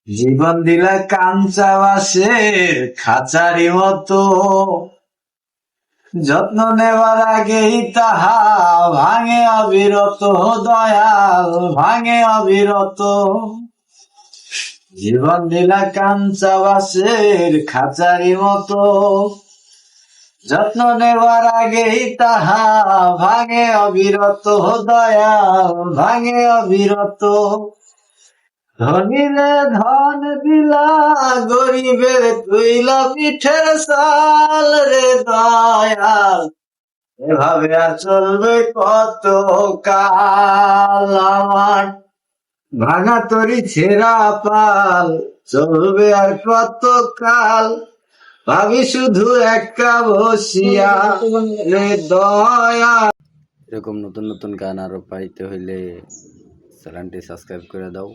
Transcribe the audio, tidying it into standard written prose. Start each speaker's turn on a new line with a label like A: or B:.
A: জীবন দিলা কাঞ্চা বাসের খাঁচারি মতো, যত্ন নেওয়ার আগেই তাহা ভাঙে অবিরত। দয়াল ভাঙে অবিরত। জীবন দিলা কাঞ্চা বাসের খাঁচারি মতো, যত্ন নেওয়ার আগেই তাহা ভাঙে অবিরত। দয়াল ভাঙে অবিরত। ধনীরে ধন দিলা, গরিবের তুইলা পিঠের সাল রে দয়াল। এভাবে আর চলবে কত কাল? আমার ভাঙা তরি ছেঁড়া পাল চলবে আর কত কাল? ভাবি শুধু একা বসিয়া রে দয়াল।
B: এরকম নতুন নতুন গান আরো পাইতে হইলে চ্যানেলটি সাবস্ক্রাইব করে দাও।